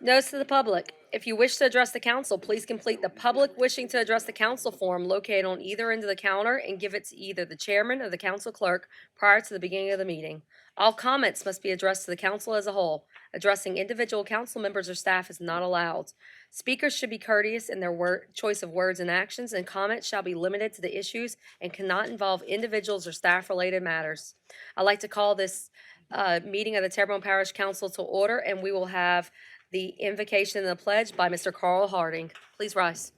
Notice to the public. If you wish to address the council, please complete the public wishing to address the council form located on either end of the counter and give it to either the chairman or the council clerk prior to the beginning of the meeting. All comments must be addressed to the council as a whole. Addressing individual council members or staff is not allowed. Speakers should be courteous in their choice of words and actions, and comments shall be limited to the issues and cannot involve individuals or staff-related matters. I'd like to call this meeting of the Terrebonne Parish Council to order, and we will have the invocation and the pledge by Mr. Carl Harding. Please rise.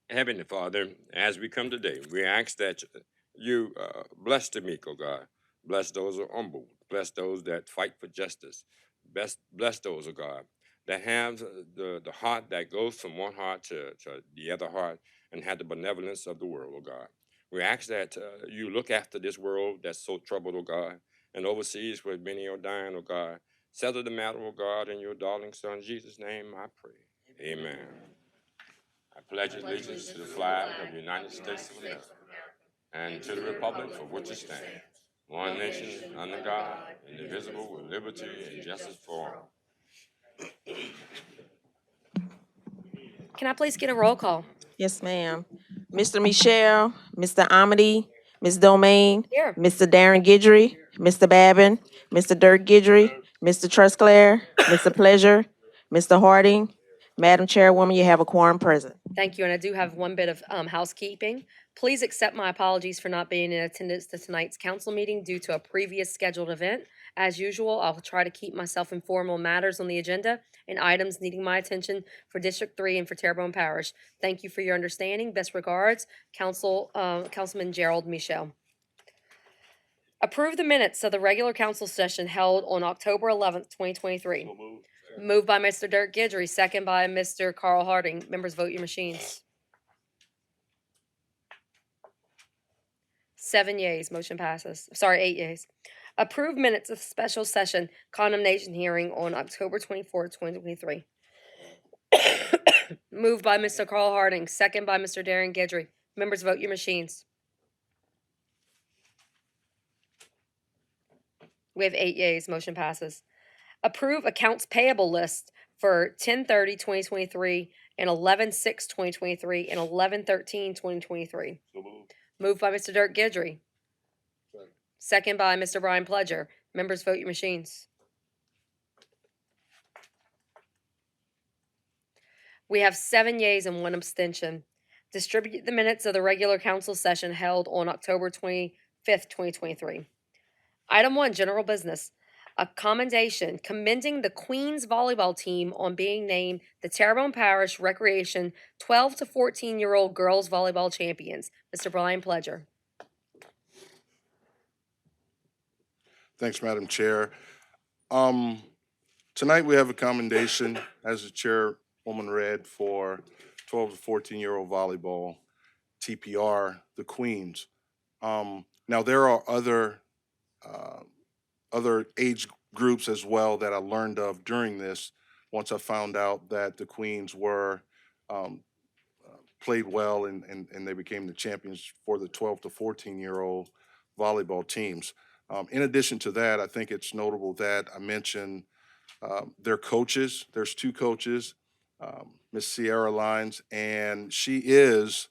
Heavenly Father, as we come today, we ask that you bless the meek, oh God. Bless those who are humble. Bless those that fight for justice. Bless those, oh God, that have the heart that goes from one heart to the other heart and have the benevolence of the world, oh God. We ask that you look after this world that's so troubled, oh God, and overseas where many are dying, oh God. Settle the matter, oh God, in your darling Son, Jesus' name I pray. Amen. I pledge allegiance to the flag of the United States of America and to the republic for which it stands, one nation under God, indivisible with liberty and justice for all. Can I please get a roll call? Yes, ma'am. Mr. Michelle, Mr. Amity, Ms. Domain, Here. Mr. Darren Gidry, Mr. Babin, Mr. Dirk Gidry, Mr. Trusclair, Mr. Pleasure, Mr. Harding. Madam Chairwoman, you have a quorum present. Thank you, and I do have one bit of housekeeping. Please accept my apologies for not being in attendance to tonight's council meeting due to a previous scheduled event. As usual, I'll try to keep myself informed on matters on the agenda and items needing my attention for District 3 and for Terrebonne Parish. Thank you for your understanding. Best regards, Councilman Gerald Michel. Approve the minutes of the regular council session held on October 11th, 2023. Moved by Mr. Dirk Gidry, second by Mr. Carl Harding. Members, vote your machines. 7 yeas, motion passes. Sorry, 8 yeas. Approve minutes of special session condemnation hearing on October 24th, 2023. Moved by Mr. Carl Harding, second by Mr. Darren Gidry. Members, vote your machines. We have 8 yeas, motion passes. Approve accounts payable list for 10/30/2023 and 11/6/2023 and 11/13/2023. Moved by Mr. Dirk Gidry. Second by Mr. Brian Pledger. Members, vote your machines. We have 7 yeas and 1 abstention. Distribute the minutes of the regular council session held on October 25th, 2023. Item 1, general business. A commendation commending the Queens volleyball team on being named the Terrebonne Parish Recreation 12 to 14-year-old girls volleyball champions. Mr. Brian Pledger. Thanks, Madam Chair. Tonight we have a commendation, as the chairwoman read, for 12 to 14-year-old volleyball, TPR, the Queens. Now there are other age groups as well that I learned of during this once I found out that the Queens were played well and they became the champions for the 12 to 14-year-old volleyball teams. In addition to that, I think it's notable that I mentioned their coaches. There's 2 coaches, Miss Sierra Lines, and she is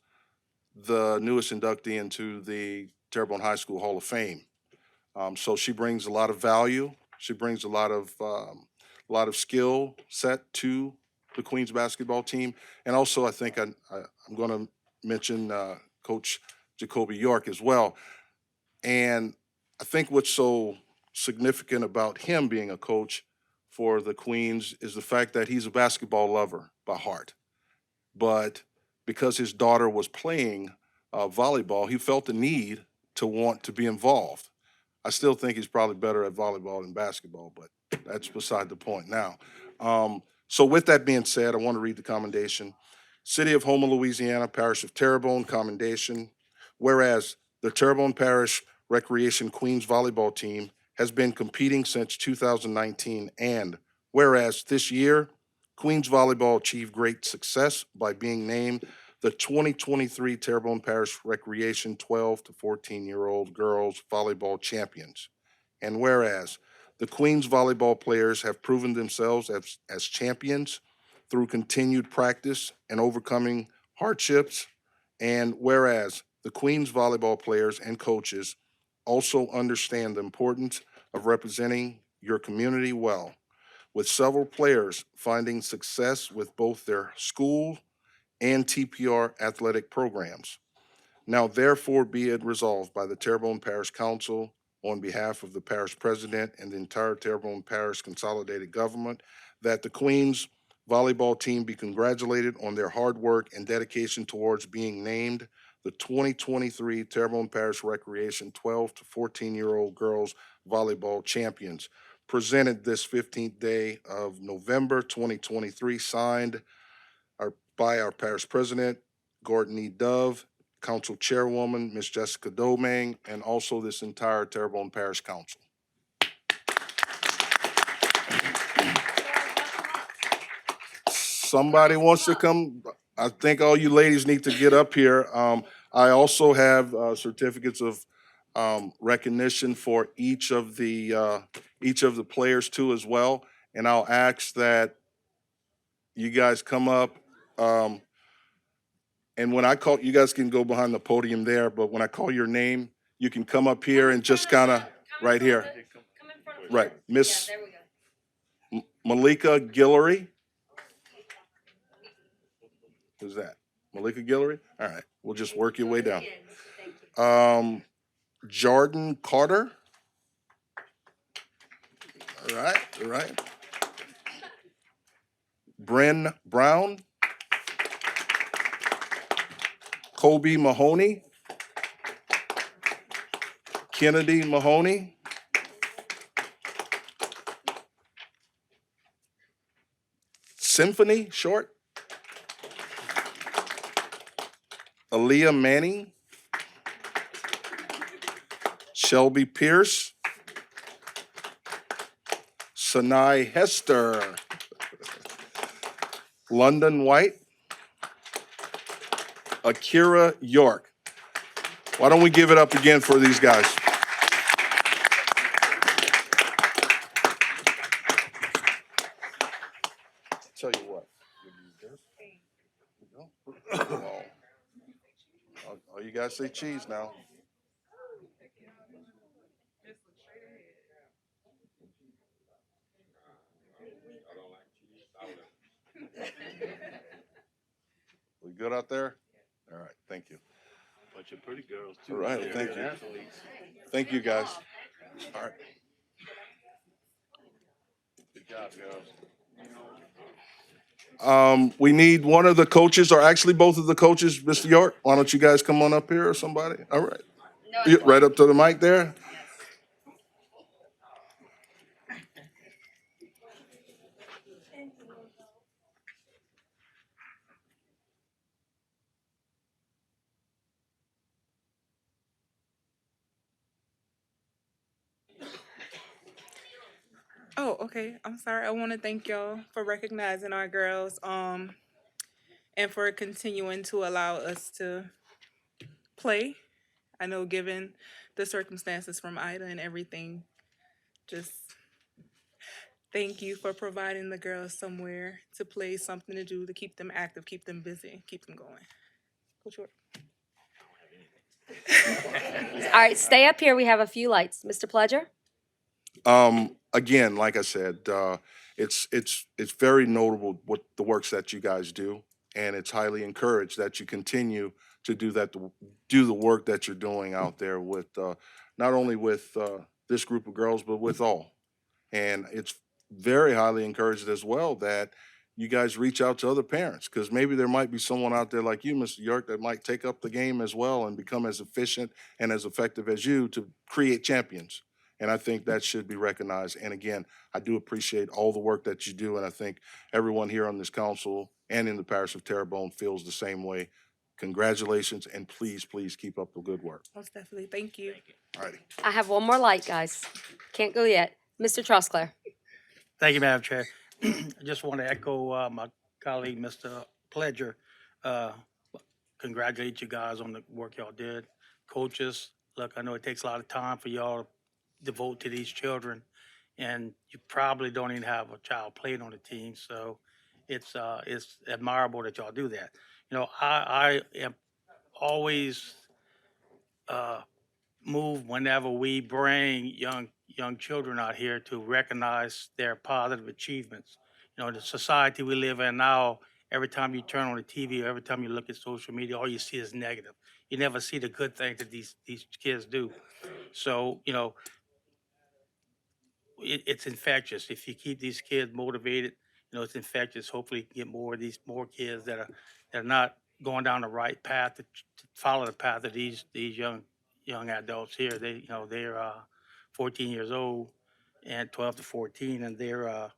the newest inductee into the Terrebonne High School Hall of Fame. So she brings a lot of value. She brings a lot of skill set to the Queens basketball team. And also, I think I'm going to mention Coach Jacoby York as well. And I think what's so significant about him being a coach for the Queens is the fact that he's a basketball lover by heart. But because his daughter was playing volleyball, he felt the need to want to be involved. I still think he's probably better at volleyball than basketball, but that's beside the point now. So with that being said, I want to read the commendation. City of Houma, Louisiana, Parish of Terrebonne, commendation. Whereas the Terrebonne Parish Recreation Queens volleyball team has been competing since 2019, and whereas this year, Queens volleyball achieved great success by being named the 2023 Terrebonne Parish Recreation 12 to 14-year-old girls volleyball champions. And whereas the Queens volleyball players have proven themselves as champions through continued practice and overcoming hardships. And whereas the Queens volleyball players and coaches also understand the importance of representing your community well, with several players finding success with both their school and TPR athletic programs. Now therefore be it resolved by the Terrebonne Parish Council on behalf of the parish president and the entire Terrebonne Parish Consolidated Government that the Queens volleyball team be congratulated on their hard work and dedication towards being named the 2023 Terrebonne Parish Recreation 12 to 14-year-old girls volleyball champions. Presented this 15th day of November 2023, signed by our parish president, Gordon E. Dove, council chairwoman, Ms. Jessica Domang, and also this entire Terrebonne Parish Council. Somebody wants to come? I think all you ladies need to get up here. I also have certificates of recognition for each of the players too as well. And I'll ask that you guys come up. And when I call, you guys can go behind the podium there, but when I call your name, you can come up here and just kind of, right here. Right, Miss Malika Guillory. Who's that? Malika Guillory? All right, we'll just work your way down. Jordan Carter. All right. Bryn Brown. Kobe Mahoney. Kennedy Mahoney. Symphony Short. Aaliyah Manning. Shelby Pierce. Sanai Hester. London White. Akira York. Why don't we give it up again for these guys? Tell you what. Oh, you guys say cheese now. We good out there? All right, thank you. Bunch of pretty girls too. All right, thank you. Thank you, guys. All right. Good job, girls. We need one of the coaches, or actually both of the coaches, Mr. York. Why don't you guys come on up here or somebody? All right. Right up to the mic there. Oh, okay. I'm sorry. I want to thank y'all for recognizing our girls, and for continuing to allow us to play. I know given the circumstances from Ida and everything, just thank you for providing the girls somewhere to play, something to do, to keep them active, keep them busy, keep them going. Coach York. All right, stay up here. We have a few lights. Mr. Pledger? Again, like I said, it's very notable what the works that you guys do, and it's highly encouraged that you continue to do that, do the work that you're doing out there with not only with this group of girls, but with all. And it's very highly encouraged as well that you guys reach out to other parents, because maybe there might be someone out there like you, Mr. York, that might take up the game as well and become as efficient and as effective as you to create champions. And I think that should be recognized. And again, I do appreciate all the work that you do. And I think everyone here on this council and in the parish of Terrebonne feels the same way. Congratulations, and please, please keep up the good work. Most definitely. Thank you. All righty. I have one more light, guys. Can't go yet. Mr. Trostclair? Thank you, Madam Chair. I just want to echo my colleague, Mr. Pledger. Congratulate you guys on the work y'all did. Coaches, look, I know it takes a lot of time for y'all to devote to these children, and you probably don't even have a child playing on the team. So it's admirable that y'all do that. You know, I am always moved whenever we bring young children out here to recognize their positive achievements. You know, the society we live in now, every time you turn on the TV or every time you look at social media, all you see is negative. You never see the good things that these kids do. So, you know, it's infectious. If you keep these kids motivated, you know, it's infectious. Hopefully, you get more kids that are not going down the right path to follow the path of these young adults here. They're 14 years old and 12 to 14, and they're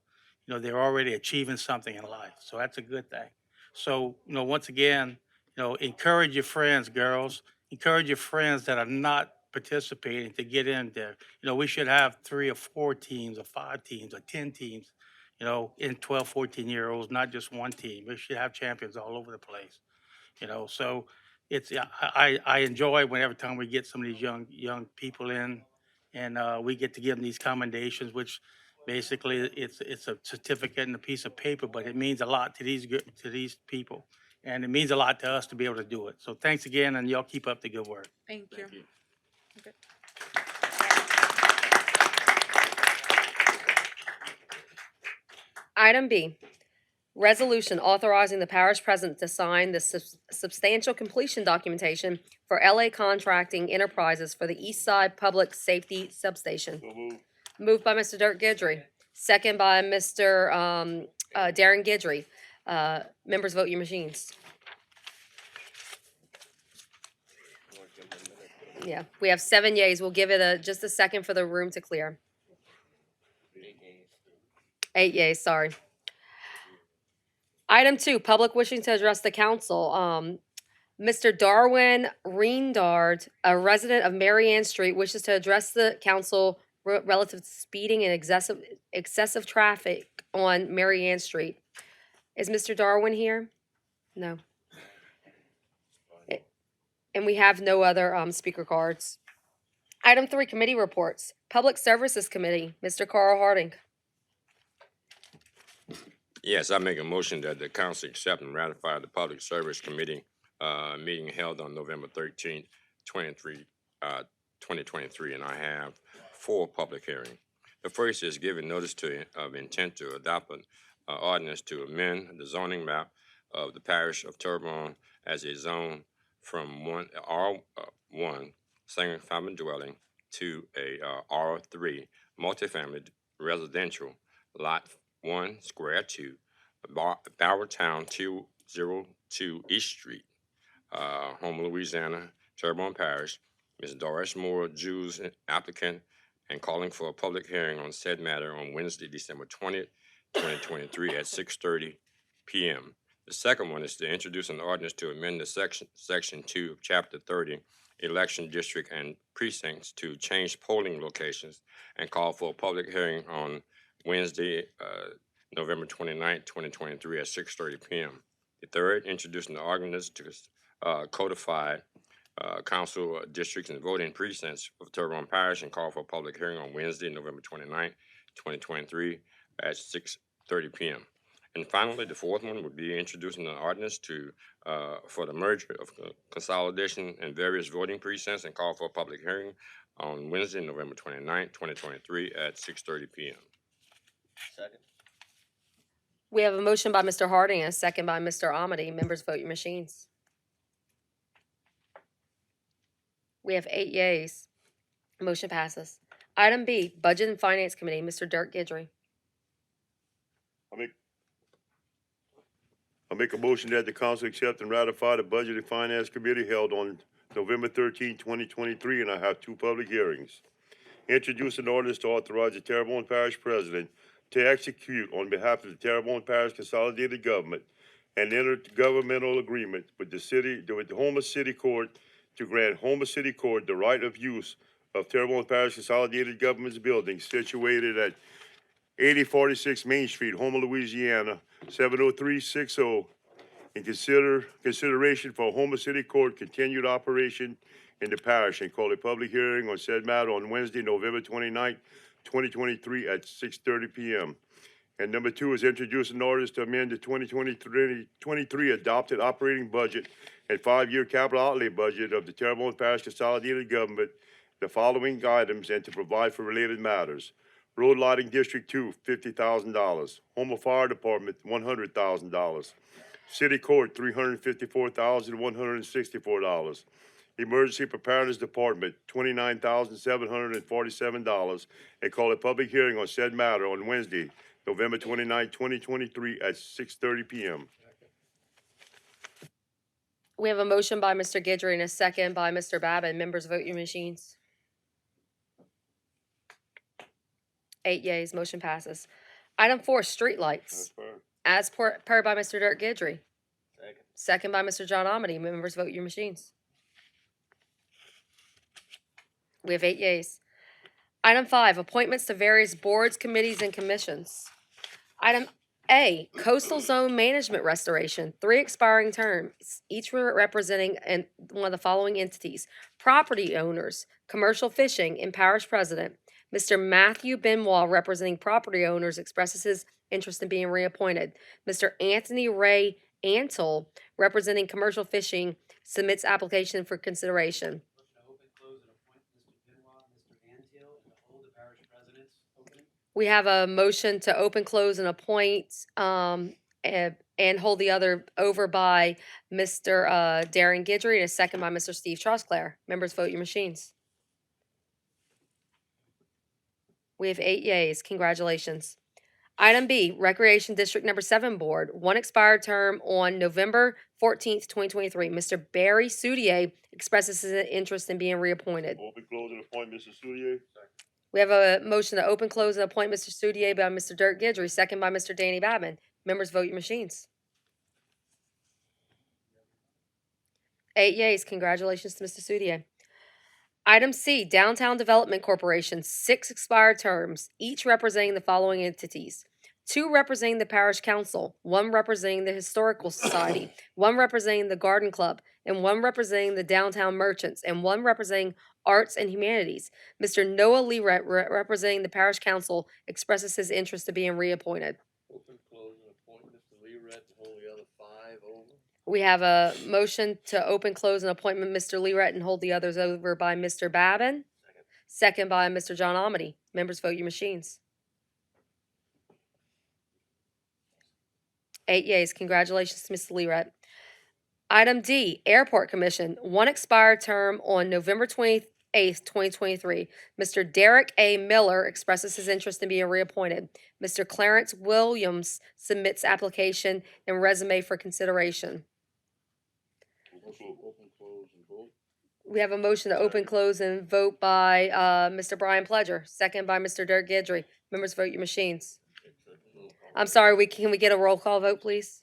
already achieving something in life. So that's a good thing. So, you know, once again, you know, encourage your friends, girls. Encourage your friends that are not participating to get in there. You know, we should have 3 or 4 teams or 5 teams or 10 teams, you know, in 12, 14-year-olds, not just one team. We should have champions all over the place, you know. So yeah, I enjoy when every time we get some of these young people in, and we get to give them these commendations, which basically it's a certificate and a piece of paper, but it means a lot to these people, and it means a lot to us to be able to do it. So thanks again, and y'all keep up the good work. Thank you. Okay. Item B, resolution authorizing the parish president to sign the substantial completion documentation for LA Contracting Enterprises for the East Side Public Safety Substation. So move. Moved by Mr. Dirk Gidry, second by Mr. Darren Gidry. Members, vote your machines. Yeah, we have 7 yeas. We'll give it just a second for the room to clear. 8 yeas, sorry. Item 2, public wishing to address the council. Mr. Darwin Reendard, a resident of Marianne Street, wishes to address the council relative to speeding and excessive traffic on Marianne Street. Is Mr. Darwin here? No. And we have no other speaker cards. Item 3, committee reports. Public Services Committee, Mr. Carl Harding. Yes, I make a motion that the council accept and ratify the Public Service Committee meeting held on November 13th, 2023, and I have 4 public hearings. The first is giving notice of intent to adopt an ordinance to amend the zoning map of the parish of Terrebonne as a zone from R1 single-family dwelling to a R3 multifamily residential lot 1 square 2, Bowertown 202 East Street, Houma, Louisiana, Terrebonne Parish. Ms. Doris Moore, Jews applicant, and calling for a public hearing on said matter on Wednesday, December 20th, 2023 at 6:30 p.m. The second one is to introduce an ordinance to amend the section 2 of Chapter 30, election district and precincts to change polling locations and call for a public hearing on Wednesday, November 29th, 2023 at 6:30 p.m. The third, introducing the ordinance to codify council districts and voting precincts of Terrebonne Parish and call for a public hearing on Wednesday, November 29th, 2023 at 6:30 p.m. And finally, the fourth one would be introducing an ordinance for the merger of consolidation and various voting precincts and call for a public hearing on Wednesday, November 29th, 2023 at 6:30 p.m. Second. We have a motion by Mr. Harding and a second by Mr. Amity. Members, vote your machines. We have 8 yeas. Motion passes. Item B, Budget and Finance Committee, Mr. Dirk Gidry. I make a motion that the council accept and ratify the Budget and Finance Committee held on November 13, 2023, and I have 2 public hearings. Introduce an ordinance to authorize the Terrebonne Parish President to execute on behalf of the Terrebonne Parish Consolidated Government an intergovernmental agreement with the Houma City Court to grant Houma City Court the right of use of Terrebonne Parish Consolidated Government's building situated at 8046 Main Street, Houma, Louisiana, 70360, in consideration for Houma City Court continued operation in the parish, and call a public hearing on said matter on Wednesday, November 29th, 2023 at 6:30 PM. And number two is introduce an ordinance to amend the 2023 adopted operating budget and five-year capital outlay budget of the Terrebonne Parish Consolidated Government, the following items, and to provide for related matters. Road Lighting District 2, $50,000. Homer Fire Department, $100,000. City Court, $354,164. Emergency Preparedness Department, $29,747, and call a public hearing on said matter on Wednesday, November 29, 2023 at 6:30 PM. We have a motion by Mr. Guidry and a second by Mr. Babin. Members, vote your machines. 8 yeas, motion passes. Item 4, streetlights. As per by Mr. Dirk Guidry. Second by Mr. John Amity. Members, vote your machines. We have 8 yeas. Item 5, appointments to various boards, committees, and commissions. Item A, Coastal Zone Management Restoration, 3 expiring terms, each representing one of the following entities: property owners, commercial fishing, and parish president. Mr. Matthew Benoit, representing property owners, expresses his interest in being reappointed. Mr. Anthony Ray Antle, representing commercial fishing, submits application for consideration. We have a motion to open, close, and appoint, and hold the other over by Mr. Darren Guidry, and a second by Mr. Steve Trosclair. Members, vote your machines. We have 8 yeas. Congratulations. Item B, Recreation District Number 7 Board, 1 expired term on November 14th, 2023. Mr. Barry Soudier expresses his interest in being reappointed. Open, close, and appoint Mr. Soudier. We have a motion to open, close, and appoint Mr. Soudier by Mr. Dirk Guidry, second by Mr. Danny Babin. Members, vote your machines. 8 yeas. Congratulations to Mr. Soudier. Item C, Downtown Development Corporation, 6 expired terms, each representing the following entities: 2 representing the Parish Council, 1 representing the Historical Society, 1 representing the Garden Club, and 1 representing the Downtown Merchants, and 1 representing Arts and Humanities. Mr. Noah Leeret, representing the Parish Council, expresses his interest in being reappointed. Open, close, and appoint Mr. Leeret and hold the other 5 over. We have a motion to open, close, and appointment Mr. Leeret and hold the others over by Mr. Babin, second by Mr. John Amity. Members, vote your machines. 8 yeas. Congratulations to Mr. Leeret. Item D, Airport Commission, 1 expired term on November 28th, 2023. Mr. Derek A. Miller expresses his interest in being reappointed. Mr. Clarence Williams submits application and resume for consideration. Open, close, and vote. We have a motion to open, close, and vote by Mr. Brian Pledger, second by Mr. Dirk Guidry. Members, vote your machines. I'm sorry, can we get a roll call vote, please?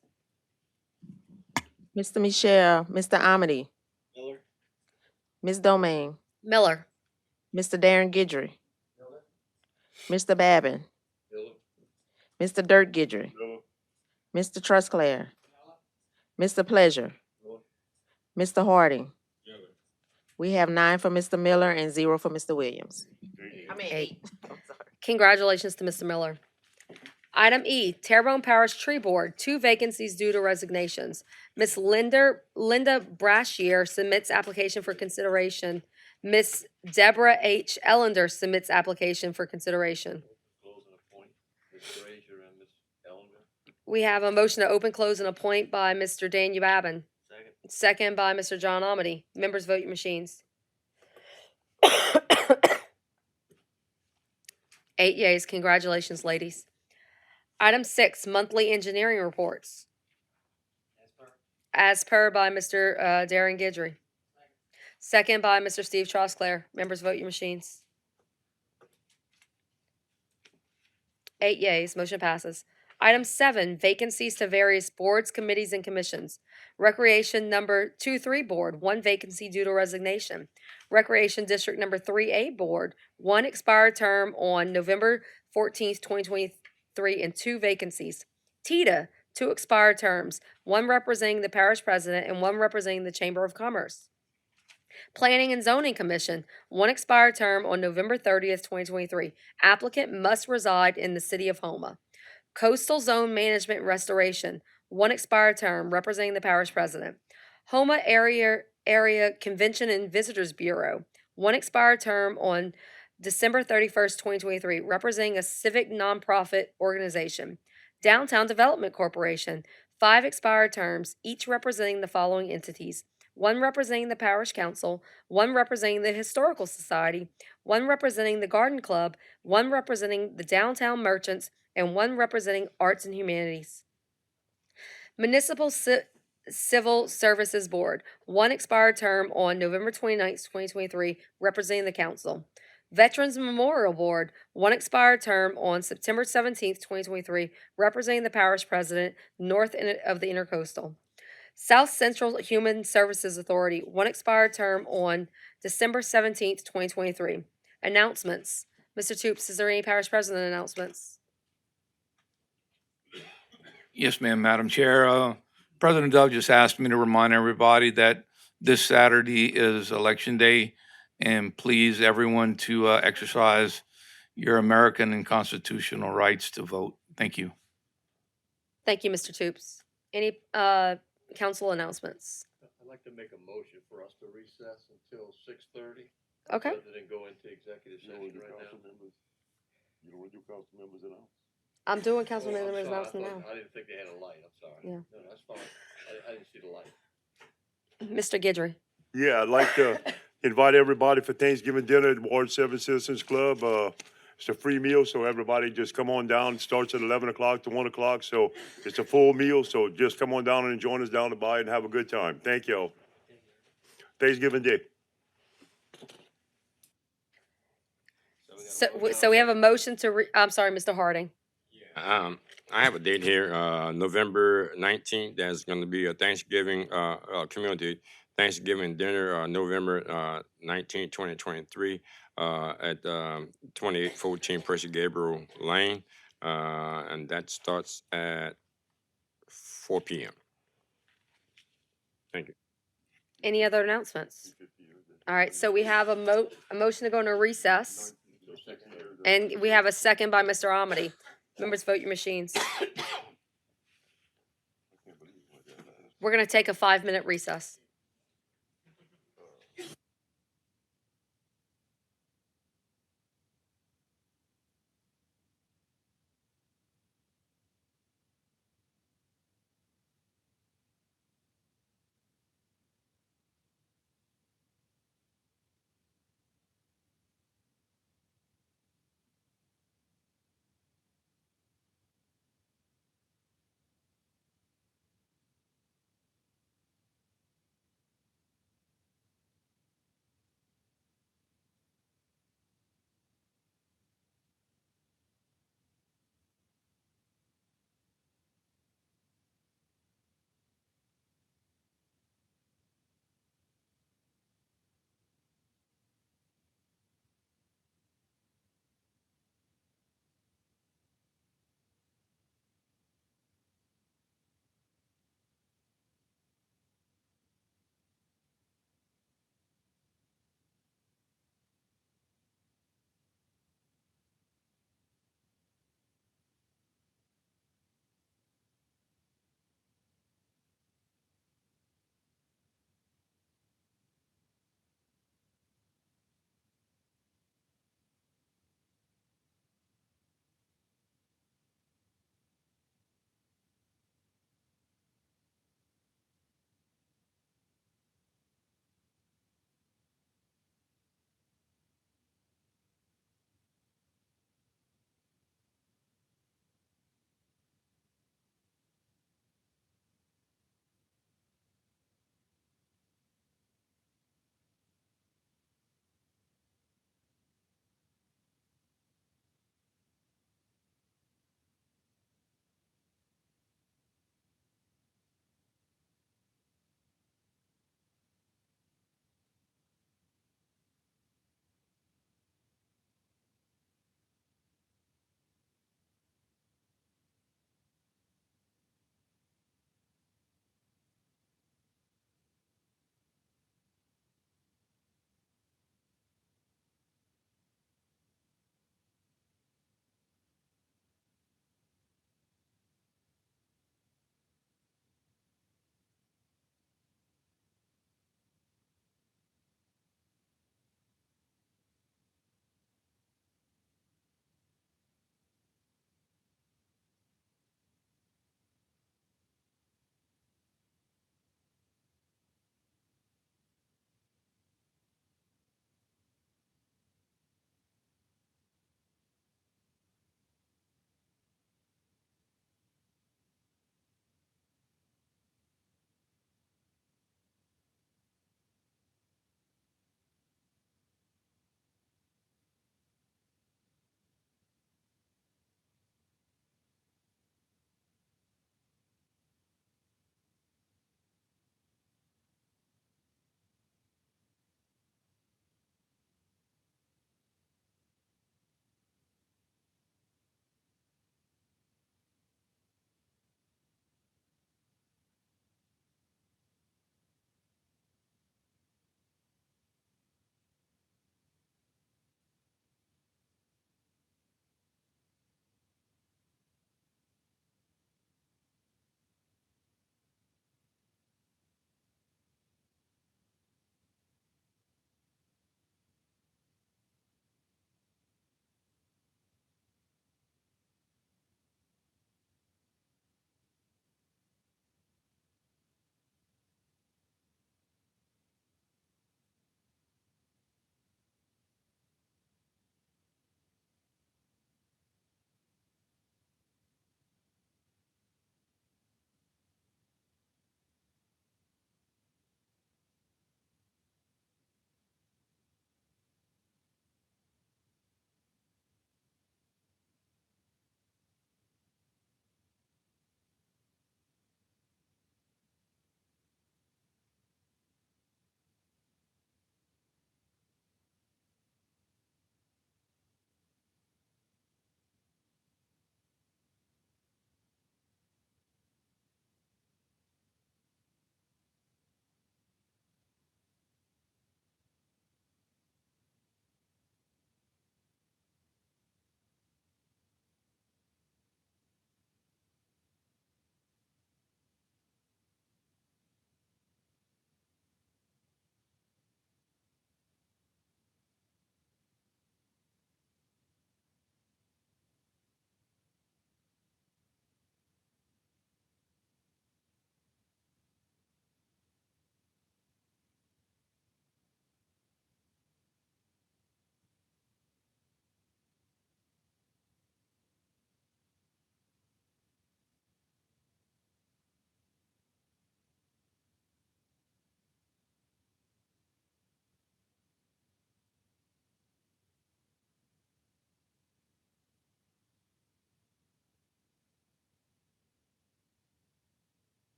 Mr. Michelle, Mr. Amity, Miller. Ms. Domingue, Miller. Mr. Darren Guidry, Mr. Babin, Miller. Mr. Dirk Guidry, Miller. Mr. Trusclair, Mr. Pleasure, Miller. Mr. Harding. Miller. We have 9 for Mr. Miller and 0 for Mr. Williams. I mean, 8. 8. I'm sorry. Congratulations to Mr. Miller. Item E, Terrebonne Parish Tree Board, 2 vacancies due to resignations. Ms. Linda Brashier submits application for consideration. Ms. Deborah H. Ellender submits application for consideration. Close and appoint Ms. Frazier and Ms. Ellender. We have a motion to open, close, and appoint by Mr. Daniel Babin, Second. second by Mr. John Amity. Members, vote your machines. 8 yeas. Congratulations, ladies. Item 6, monthly engineering reports. As per by Mr. Darren Guidry. Second by Mr. Steve Trosclair. Members, vote your machines. 8 yeas. Motion passes. Item 7, vacancies to various boards, committees, and commissions. Recreation Number 2-3 Board, 1 vacancy due to resignation. Recreation District Number 3A Board, 1 expired term on November 14th, 2023, and 2 vacancies. TITA, 2 expired terms, 1 representing the parish president and 1 representing the Chamber of Commerce. Planning and Zoning Commission, one expired term on November 30th, 2023. Applicant must reside in the city of Homa. Coastal Zone Management Restoration, one expired term, representing the parish president. Homa Area Convention and Visitors Bureau, one expired term on December 31st, 2023, representing a civic nonprofit organization. Downtown Development Corporation, 5 expired terms, each representing the following entities: one representing the parish council, one representing the historical society, one representing the garden club, one representing the downtown merchants, and one representing arts and humanities. Municipal Civil Services Board, one expired term on November 29th, 2023, representing the council. Veterans Memorial Board, one expired term on September 17th, 2023, representing the parish president, north of the Intercoastal. South Central Human Services Authority, one expired term on December 17th, 2023. Announcements. Mr. Toops, is there any parish president announcements? Yes, ma'am, Madam Chair. President Dove just asked me to remind everybody that this Saturday is Election Day, and please, everyone, to exercise your American and constitutional rights to vote. Thank you. Thank you, Mr. Toops. Any council announcements? I'd like to make a motion for us to recess until 6:30. Okay. Rather than go into executive You don't wanna session do right council now. members? You don't wanna do council members at all? I'm doing council Oh, I'm members sorry, I announcement thought- now. I didn't think they had a light, I'm sorry. Yeah. No, that's fine. I didn't see the light. Mr. Guidry. Yeah, I'd like to invite everybody for Thanksgiving dinner at Ward 7 Citizens Club. It's a free meal, so everybody just come on down. It starts at 11 o'clock to 1 o'clock, so it's a full meal. So just come on down and join us down the by and have a good time. Thank y'all. Thanksgiving Day. So we have a motion to, I'm sorry, Mr. Harding. I have a date here, November 19th. There's going to be a Thanksgiving community Thanksgiving dinner, November 19th, 2023, at 2814 Percy Gabriel Lane, and that starts at 4 p.m. Thank you. Any other announcements? All right, so we have a motion to go into recess, and we have a second by Mr. Amity. Members, vote your machines. We're going to take a 5-minute recess.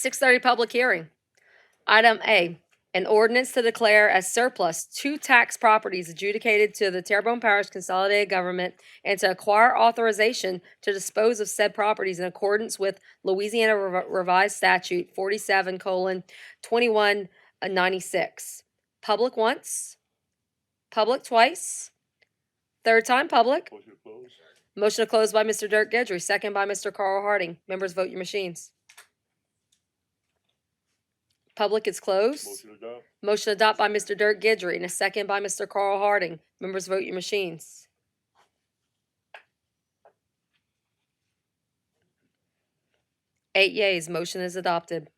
6:30 public hearing. Item A, an ordinance to declare as surplus two tax properties adjudicated to the Terrebonne Parish Consolidated Government and to acquire authorization to dispose of said properties in accordance with Louisiana Revised Statute 47:2196. Public once, public twice, third time public. Motion to close. Motion to close by Mr. Dirk Gidry, second by Mr. Carl Harding. Members, vote your machines. Public is closed. Motion to adopt. Motion to adopt by Mr. Dirk Gidry and a second by Mr. Carl Harding. Members, vote your machines. 8 yeas, motion is adopted.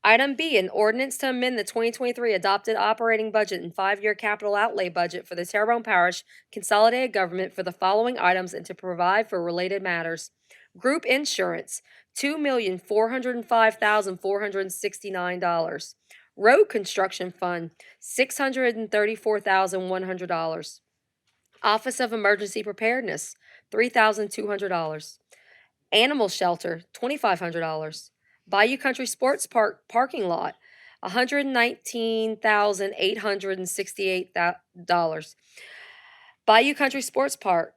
Item B, an ordinance to amend the 2023 adopted operating budget and 5-year capital outlay budget for the Terrebonne Parish Consolidated Government for the following items and to provide for related matters. Group insurance, $2,405,469. Road construction fund, $634,100. Office of Emergency Preparedness, $3,200. Animal shelter, $2,500. Bayou Country Sports Park parking lot, $119,868. Bayou Country Sports Park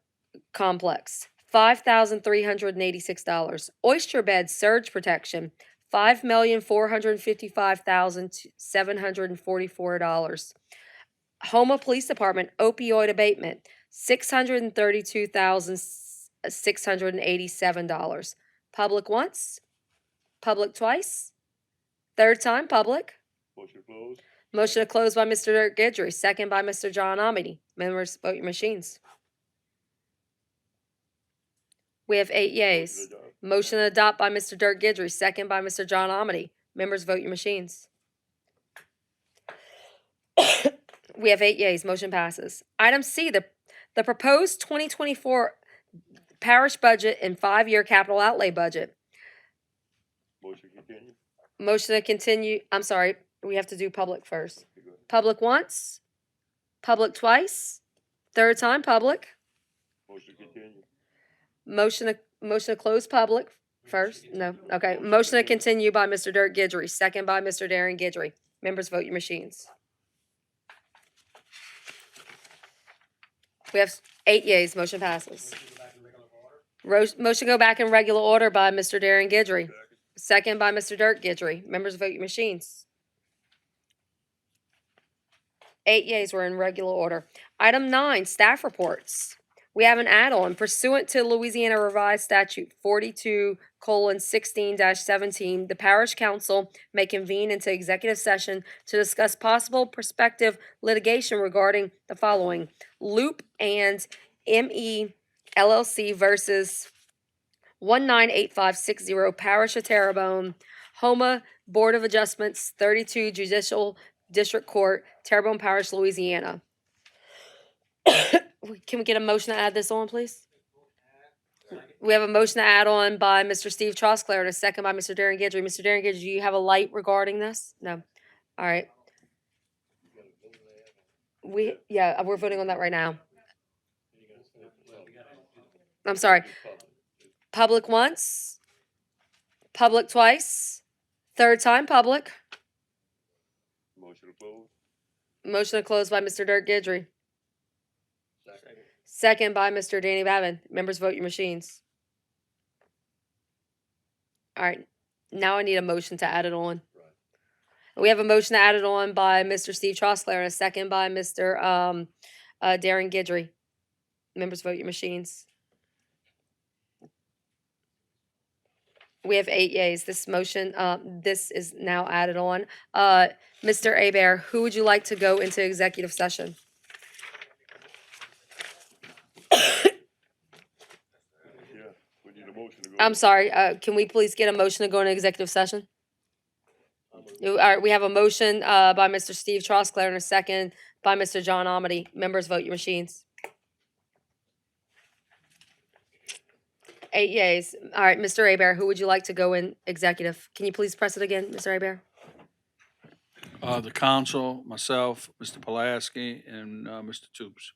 complex, $5,386. Oyster bed surge protection, $5,455,744. Homa Police Department opioid abatement, $632,687. Public once, public twice, third time public. Motion to close. Motion to close by Mr. Dirk Gidry, second by Mr. John Amity. Members, vote your machines. We have 8 yeas. Motion to adopt. Motion to adopt by Mr. Dirk Gidry, second by Mr. John Amity. Members, vote your machines. We have 8 yeas. Motion passes. Item C, the proposed 2024 parish budget and 5-year capital outlay budget. Motion to continue. Motion to continue. I'm sorry. We have to do public first. Okay, go ahead. Public once, public twice, third time public. Motion to continue. Motion to close public first. No. Okay. Motion to continue by Mr. Dirk Gidry, second by Mr. Darren Gidry. Members, vote your machines. We have 8 yeas. Motion passes. Motion go back in regular order by Mr. Darren Gidry, second by Mr. Dirk Gidry. Members, vote your machines. 8 yeas, we're in regular order. Item 9, staff reports. We have an add-on pursuant to Louisiana Revised Statute 42:16-17. The Parish Council may convene into executive session to discuss possible prospective litigation regarding the following: Loop and ME LLC versus 198560 Parish of Terrebonne, Homa Board of Adjustments, 32 Judicial District Court, Terrebonne Parish, Louisiana. Can we get a motion to add this on, please? We have a motion to add on by Mr. Steve Trosclair and a second by Mr. Darren Gidry. Mr. Darren Gidry, do you have a light regarding this? No. All right. We're voting on that right now. I'm sorry. Public once, public twice, third time public. Motion to close. Motion to close by Mr. Dirk Gidry. Second. Second by Mr. Danny Babin. Members, vote your machines. All right. Now I need a motion to add it on. We have a motion to add it on by Mr. Steve Trosclair and a second by Mr. Darren Gidry. Members, vote your machines. We have 8 yeas. This motion, this is now added on. Mr. Hebert, who would you like to go into executive session? Yeah, we need a motion to go. I'm sorry, can we please get a motion to go into executive session? All right, we have a motion by Mr. Steve Trosclair and a second by Mr. John Amity. Members, vote your machines. 8 yeas. All right, Mr. Hebert, who would you like to go in executive? Can you please press it again, Mr. Hebert? The council, myself, Mr. Pulaski, and Mr. Toops.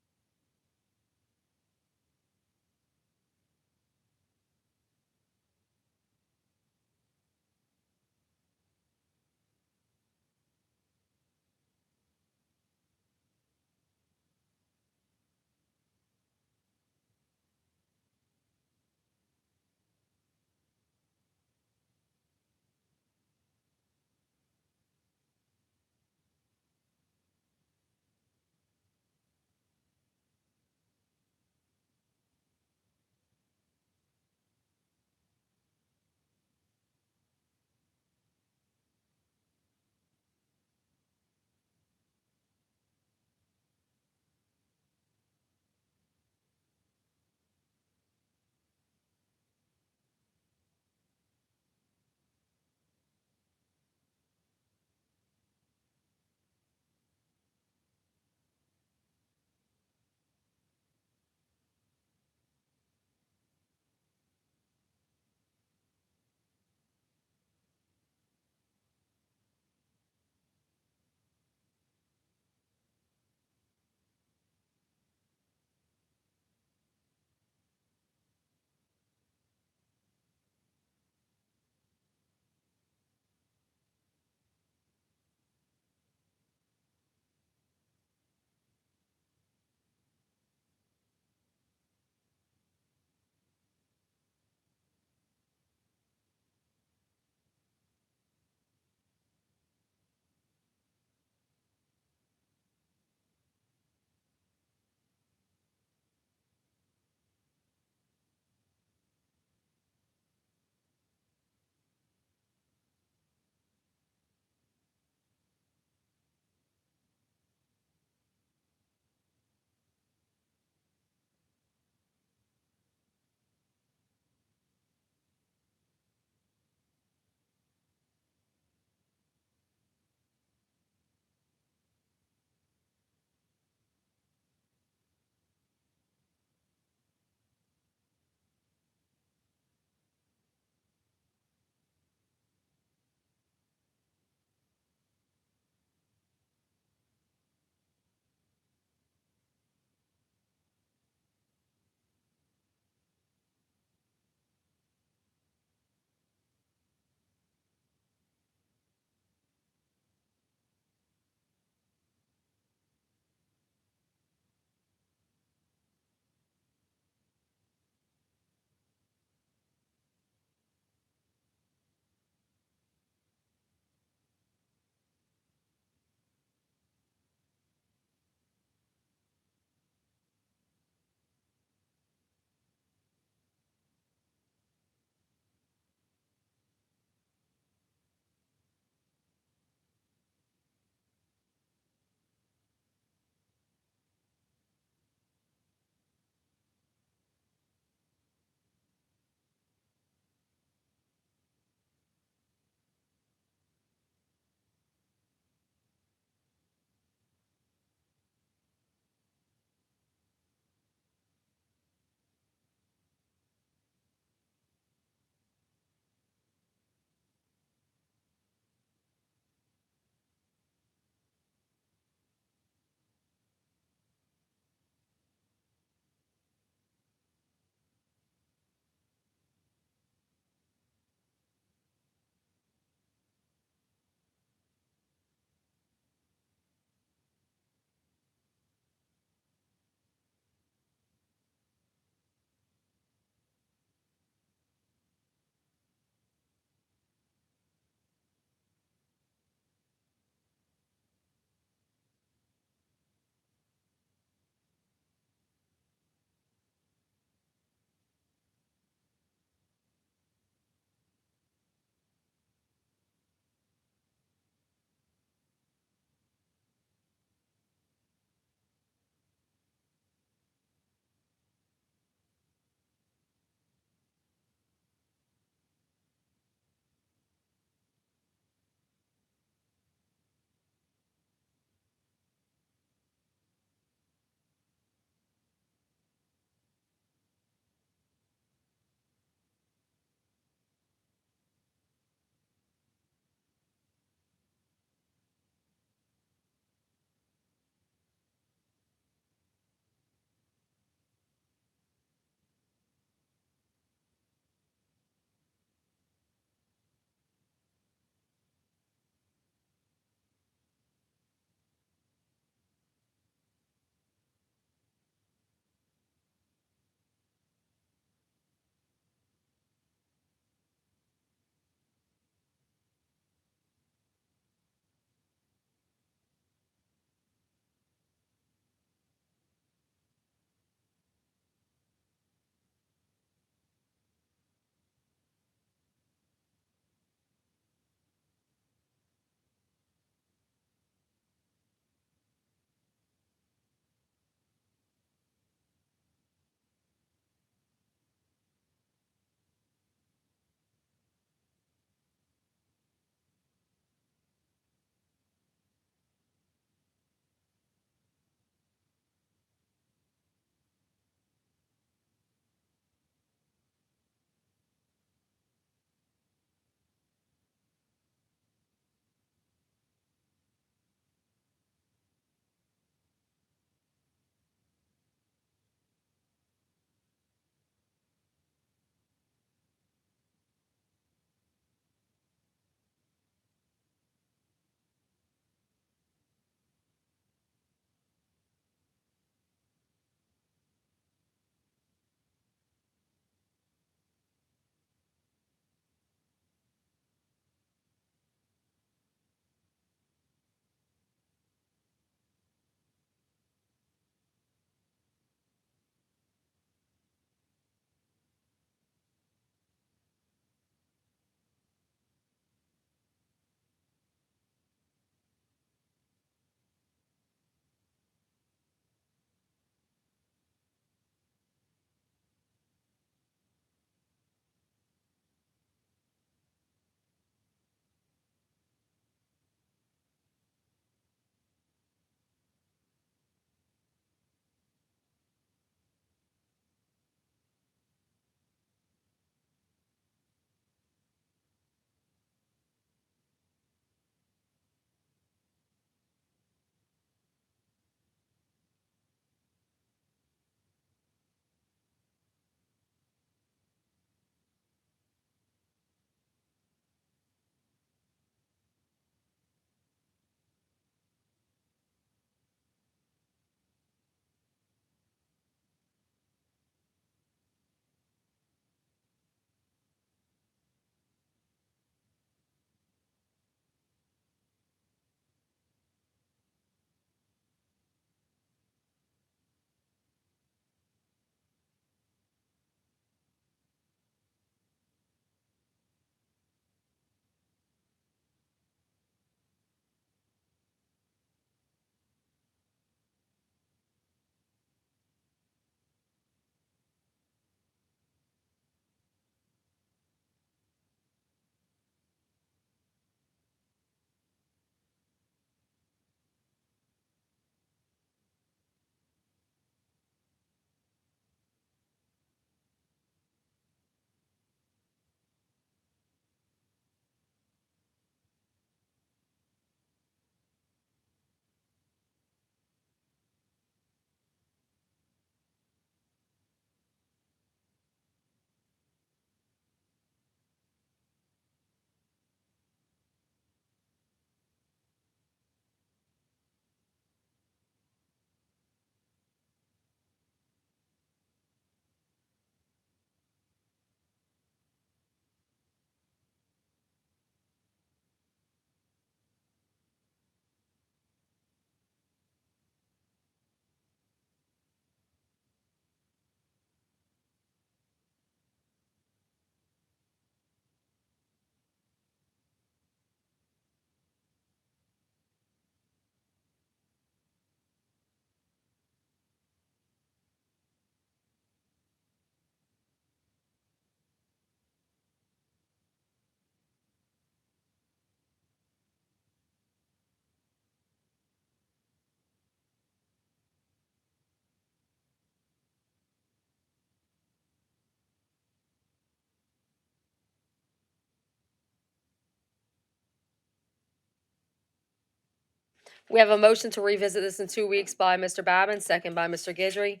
We have a motion to revisit this in 2 weeks by Mr. Babin, second by Mr. Guidry.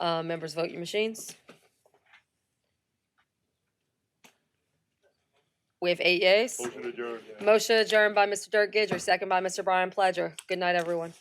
Members, vote your machines. We have 8 yeas. Motion adjourned. Motion adjourned by Mr. Dirk Gidry, second by Mr. Brian Pledger. Good night, everyone.